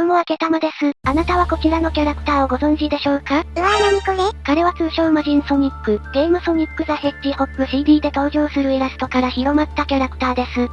うも明けたまです。あなたはこちらのキャラクターをご存知でしょうか？うわぁ何これ？彼は通称魔人ソニック。ゲームソニック・ザ・ヘッジホッグ CD で登場するイラストから広まったキャラクターです。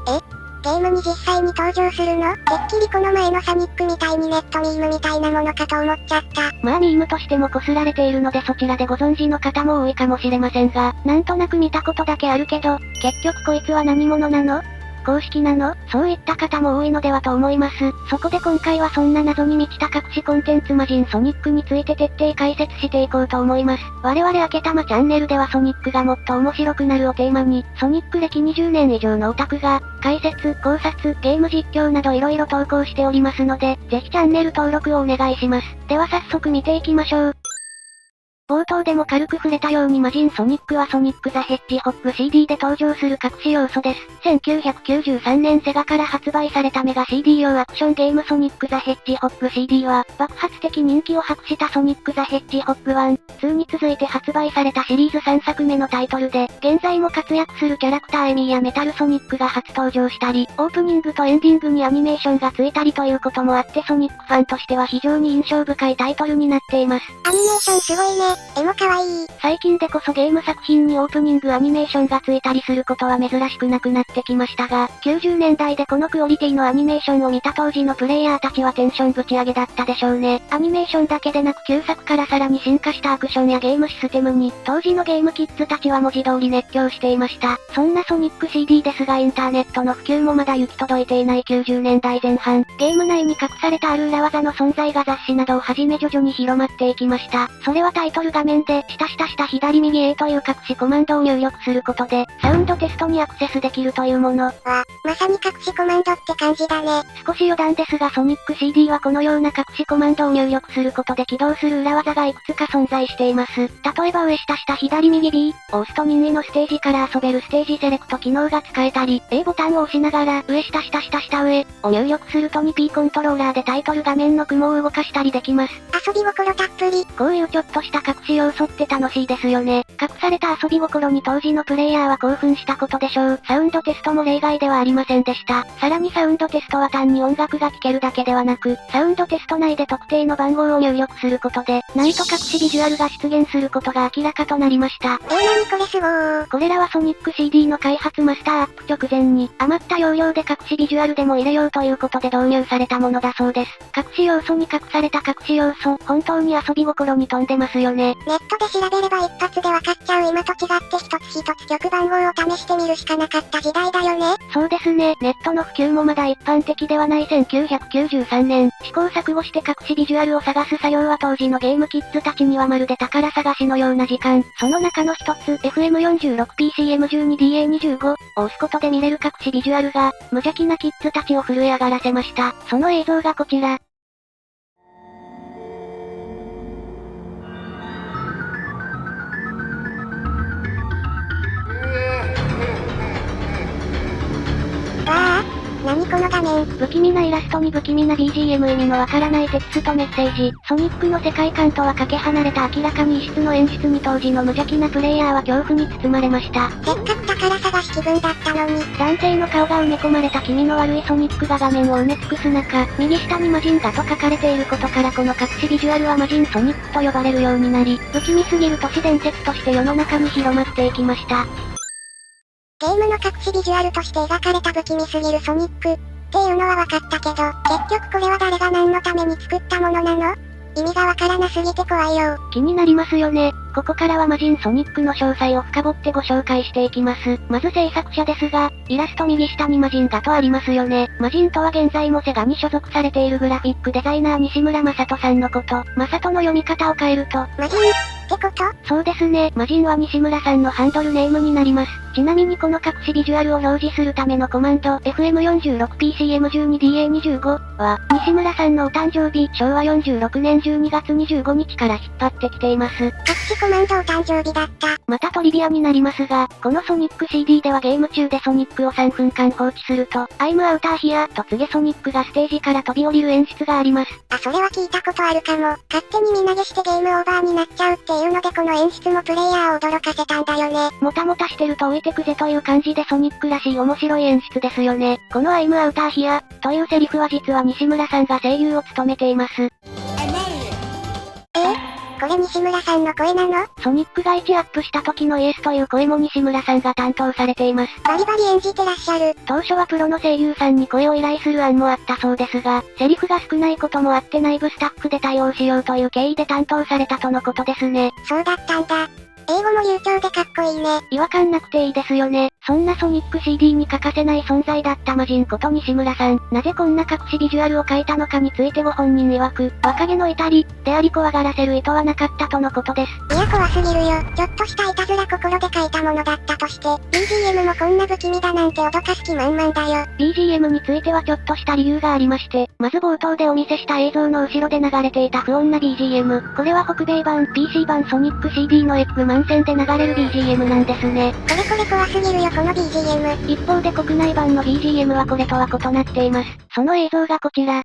ゲームに実際に登場するの？てっきりこの前のソニックみたいにネットミームみたいなものかと思っちゃった。まあミームとしても擦られているのでそちらでご存知の方も多いかもしれませんが、なんとなく見たことだけあるけど、結局こいつは何者なの？公式なの？そういった方も多いのではと思います。そこで今回はそんな謎に満ちた隠しコンテンツ魔人ソニックについて徹底解説していこうと思います。我々明けたまチャンネルではソニックがもっと面白くなるをテーマに、ソニック歴20年以上のオタクが、解説、考察、ゲーム実況など色々投稿しておりますので、ぜひチャンネル登録をお願いします。では早速見ていきましょう。冒頭でも軽く触れたように魔人ソニックはソニック・ザ・ヘッジホッグ CD で登場する隠し要素です。1993年セガから発売されたメガ CD 用アクションゲームソニック・ザ・ヘッジホッグ CD は、爆発的人気を博したソニック・ザ・ヘッジホッグ1、2に続いて発売されたシリーズ3作目のタイトルで、現在も活躍するキャラクターエミーやメタルソニックが初登場したり、オープニングとエンディングにアニメーションがついたりということもあってソニックファンとしては非常に印象深いタイトルになっています。アニメーションすごいね。絵も可愛い。最近でこそゲーム作品にオープニングアニメーションがついたりすることは珍しくなくなってきましたが、90年代でこのクオリティのアニメーションを見た当時のプレイヤーたちはテンションぶち上げだったでしょうね。アニメーションだけでなく旧作からさらに進化したアクションやゲームシステムに、当時のゲームキッズたちは文字通り熱狂していました。そんなソニック CD ですがインターネットの普及もまだ行き届いていない90年代前半、ゲーム内に隠されたある裏技の存在が雑誌などをはじめ徐々に広まっていきました。それはタイトル画面で下左右 A という隠しコマンドを入力することで、サウンドテストにアクセスできるというもの。まさに隠しコマンドって感じだね。少し余談ですがソニック CD はこのような隠しコマンドを入力することで起動する裏技がいくつか存在しています。例えば上下左右 B を押すと任意のステージから遊べるステージセレクト機能が使えたり、A ボタンを押しながら上下上を入力すると 2P コントローラーでタイトル画面の雲を動かしたりできます。遊び心たっぷり。こういうちょっとした隠し要素って楽しいですよね。隠された遊び心に当時のプレイヤーは興奮したことでしょう。サウンドテストも例外ではありませんでした。さらにサウンドテストは単に音楽が聴けるだけではなく、サウンドテスト内で特定の番号を入力することで、なんと隠しビジュアルが出現することが明らかとなりました。なにこれすごー。これらはソニック CD の開発マスターアップ直前に、余った容量で隠しビジュアルでも入れようということで導入されたものだそうです。隠し要素に隠された隠し要素、本当に遊び心に富んでますよね。ネットで調べれば一発でわかっちゃう今と違って一つ一つ曲番号を試してみるしかなかった時代だよね。そうですね。ネットの普及もまだ一般的ではない1993年、試行錯誤して隠しビジュアルを探す作業は当時のゲームキッズたちにはまるで宝探しのような時間。その中の一つ、FM46PCM12DA25 を押すことで見れる隠しビジュアルが、無邪気なキッズたちを震え上がらせました。その映像がこちら。何この画面。不気味なイラストに不気味な BGM 意味のわからないテキストメッセージ。ソニックの世界観とはかけ離れた明らかに異質の演出に当時の無邪気なプレイヤーは恐怖に包まれました。せっかく宝探し気分だったのに。男性の顔が埋め込まれた気味の悪いソニックが画面を埋め尽くす中、右下に魔人がと書かれていることからこの隠しビジュアルは魔人ソニックと呼ばれるようになり、不気味すぎる都市伝説として世の中に広まっていきました。ゲームの隠しビジュアルとして描かれた不気味すぎるソニックっていうのは分かったけど、結局これは誰が何のために作ったものなの？意味がわからなすぎて怖いよ。気になりますよね。ここからは魔人ソニックの詳細を深掘ってご紹介していきます。まず制作者ですが、イラスト右下に魔人がとありますよね。魔人とは現在もセガに所属されているグラフィックデザイナー西村正人さんのこと。正人の読み方を変えると、魔人ってこと？そうですね。魔人は西村さんのハンドルネームになります。ちなみにこの隠しビジュアルを表示するためのコマンド FM46PCM12DA25 は、西村さんのお誕生日、昭和46年12月25日から引っ張ってきています。隠しコマンドお誕生日だった。またトリビアになりますが、このソニック CD ではゲーム中でソニックを3分間放置すると、I'm out here と告げソニックがステージから飛び降りる演出があります。それは聞いたことあるかも。勝手に身投げしてゲームオーバーになっちゃうっていういうのでこの演出もプレイヤーを驚かせたんだよね。もたもたしてると置いてくぜという感じでソニックらしい面白い演出ですよね。このI'm out hereというセリフは実は西村さんが声優を務めています。これ西村さんの声なの？ソニックが1アップした時のイエスという声も西村さんが担当されています。バリバリ演じてらっしゃる。当初はプロの声優さんに声を依頼する案もあったそうですが、セリフが少ないこともあって内部スタッフで対応しようという経緯で担当されたとのことですね。そうだったんだ。英語も流暢でかっこいいね。違和感なくていいですよね。そんなソニック CD に欠かせない存在だった魔人こと西村さん。なぜこんな隠しビジュアルを描いたのかについてご本人曰く、若気の至り、であり怖がらせる意図はなかったとのことです。いや怖すぎるよ。ちょっとしたいたずら心で描いたものだったとして、BGM もこんな不気味だなんて脅かす気満々だよ。BGM についてはちょっとした理由がありまして、まず冒頭でお見せした映像の後ろで流れていた不穏な BGM。これは北米版、PC 版ソニック CD のエッグ満線で流れるBGM なんですね。これ怖すぎるよこの BGM。一方で国内版の BGM はこれとは異なっています。その映像がこちら。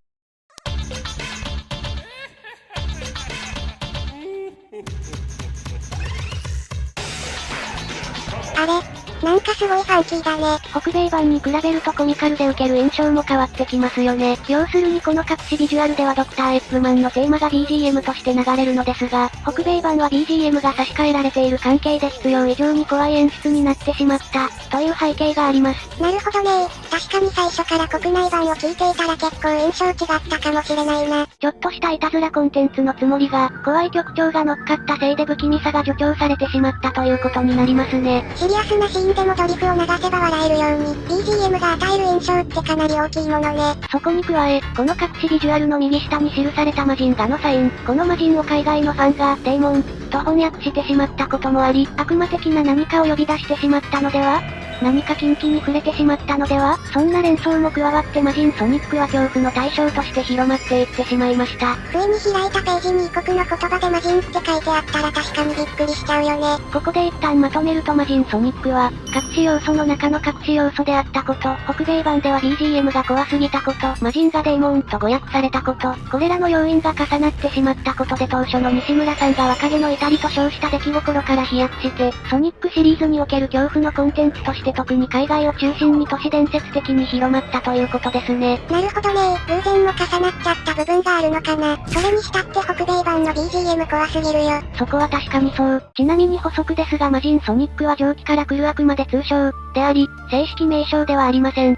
あれ？なんかすごいファンキーだね。北米版に比べるとコミカルで受ける印象も変わってきますよね。要するにこの隠しビジュアルではドクターエッグマンのテーマが BGM として流れるのですが、北米版は BGM が差し替えられている関係で必要以上に怖い演出になってしまった、という背景があります。なるほどね。確かに最初から国内版を聞いていたら結構印象違ったかもしれないな。ちょっとしたいたずらコンテンツのつもりが、怖い曲調が乗っかったせいで不気味さが助長されてしまったということになりますね。シリアスなシーンでもドリフを流せば笑えるように、BGM が与える印象ってかなり大きいものね。そこに加え、この隠しビジュアルの右下に記された魔人がのサイン。この魔人を海外のファンが、デーモン、と翻訳してしまったこともあり、悪魔的な何かを呼び出してしまったのでは？何か禁忌に触れてしまったのでは？そんな連想も加わって魔人ソニックは恐怖の対象として広まっていってしまいました。不意に開いたページに異国の言葉で魔人って書いてあったら確かにびっくりしちゃうよね。ここで一旦まとめると魔人ソニックは、隠し要素の中の隠し要素であったこと、北米版では BGM が怖すぎたこと、魔人がデーモンと誤訳されたこと、これらの要因が重なってしまったことで当初の西村さんが若気の至りと称した出来心から飛躍して、ソニックシリーズにおける恐怖のコンテンツとして特に海外を中心に都市伝説的に広まったということですね。なるほどね。偶然も重なっちゃった部分があるのかな。それにしたって北米版の BGM 怖すぎるよ。そこは確かにそう。ちなみに補足ですが魔人ソニックは蒸気から来るあくまで通称、であり、正式名称ではありません。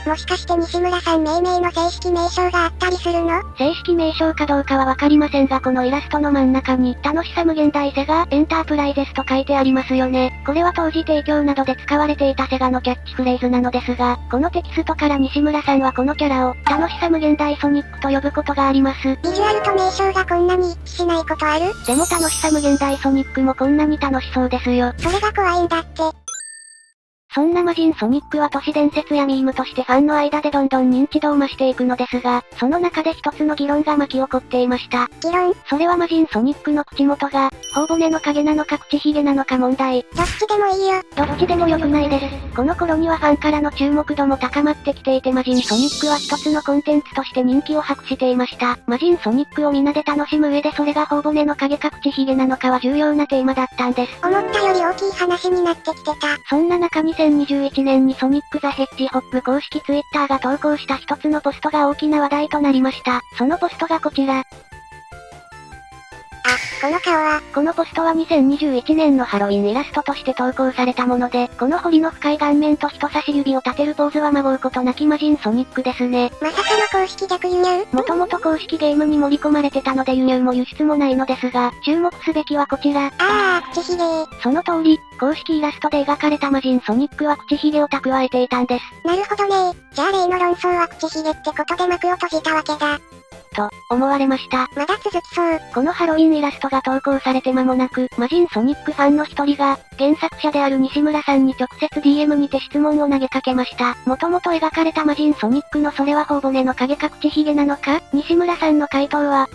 もしかして西村さん命名の正式名称があったりするの？正式名称かどうかはわかりませんがこのイラストの真ん中に、楽しさ無限大セガエンタープライゼスと書いてありますよね。これは当時提供などで使われていたセガのキャッチフレーズなのですが、このテキストから西村さんはこのキャラを、楽しさ無限大ソニックと呼ぶことがあります。ビジュアルと名称がこんなに一致しないことある？でも楽しさ無限大ソニックもこんなに楽しそうですよ。それが怖いんだって。そんな魔人ソニックは都市伝説やミームとしてファンの間でどんどん認知度を増していくのですが、その中で一つの議論が巻き起こっていました。議論？それは魔人ソニックの口元が、頬骨の影なのか口ひげなのか問題。どっちでもいいよ。どっちでも良くないです。この頃にはファンからの注目度も高まってきていて魔人ソニックは一つのコンテンツとして人気を博していました。魔人ソニックを皆で楽しむ上でそれが頬骨の影か口ひげなのかは重要なテーマだったんです。思ったより大きい話になってきてた。そんな中2021年にソニック・ザ・ヘッジホップ公式ツイッターが投稿した一つのポストが大きな話題となりました。そのポストがこちら。この顔は、このポストは2021年のハロウィンイラストとして投稿されたもので、この彫りの深い顔面と人差し指を立てるポーズは孫うことなき魔人ソニックですね。まさかの公式逆輸入？もともと公式ゲームに盛り込まれてたので輸入も輸出もないのですが、注目すべきはこちら。口ひげ。その通り、公式イラストで描かれた魔人ソニックは口ひげを蓄えていたんです。なるほどね。じゃあ例の論争は口ひげってことで幕を閉じたわけだ。と、思われました。まだ続きそう。このハロウィンイラストが投稿されて間もなく、魔人ソニックファンの一人が、原作者である西村さんに直接 DM にて質問を投げかけました。もともと描かれた魔人ソニックのそれは頬骨の影か口ひげなのか？西村さんの回答は、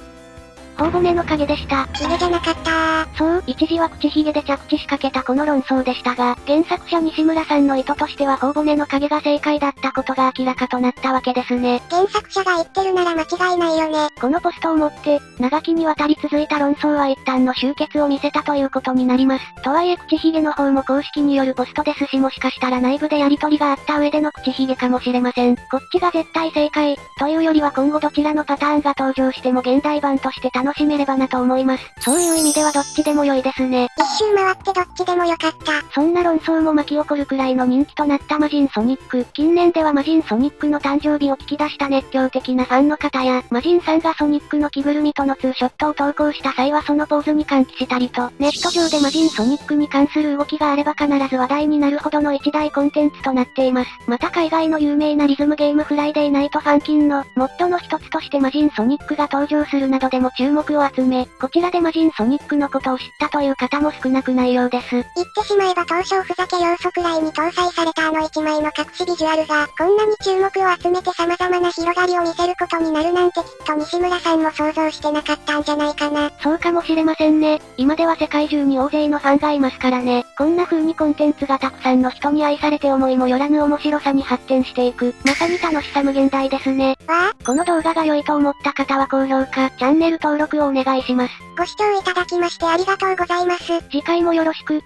頬骨の影でした。ヒゲじゃなかったー。そう、一時は口ヒゲで着地しかけたこの論争でしたが、原作者西村さんの意図としては頬骨の影が正解だったことが明らかとなったわけですね。原作者が言ってるなら間違いないよね。このポストをもって、長きにわたり続いた論争は一旦の終結を見せたということになります。とはいえ口ヒゲの方も公式によるポストですし、もしかしたら内部でやり取りがあった上での口ヒゲかもしれません。こっちが絶対正解、というよりは今後どちらのパターンが登場しても現代版として楽しめればなと思います。そういう意味ではどっちでも良いですね。一周回ってどっちでもよかった。そんな論争も巻き起こるくらいの人気となった魔人ソニック。近年では魔人ソニックの誕生日を聞き出した熱狂的なファンの方や、魔人さんがソニックの着ぐるみとのツーショットを投稿した際はそのポーズに歓喜したりと、ネット上で魔人ソニックに関する動きがあれば必ず話題になるほどの一大コンテンツとなっています。また海外の有名なリズムゲームフライデーナイトファンキンのモッドの一つとして魔人ソニックが登場するなどでも注目を集め、こちらで魔人ソニックのことを知ったという方も少なくないようです。言ってしまえば当初ふざけ要素くらいに搭載されたあの一枚の隠しビジュアルが、こんなに注目を集めて様々な広がりを見せることになるなんてきっと西村さんも想像してなかったんじゃないかな。そうかもしれませんね。今では世界中に大勢のファンがいますからね。こんな風にコンテンツがたくさんの人に愛されて思いもよらぬ面白さに発展していく。まさに楽しさ無限大ですね。わこの動画が良いと思った方は高評価、チャンネル登録をお願いします。ご視聴いただきましてありがとうございます。次回もよろしく。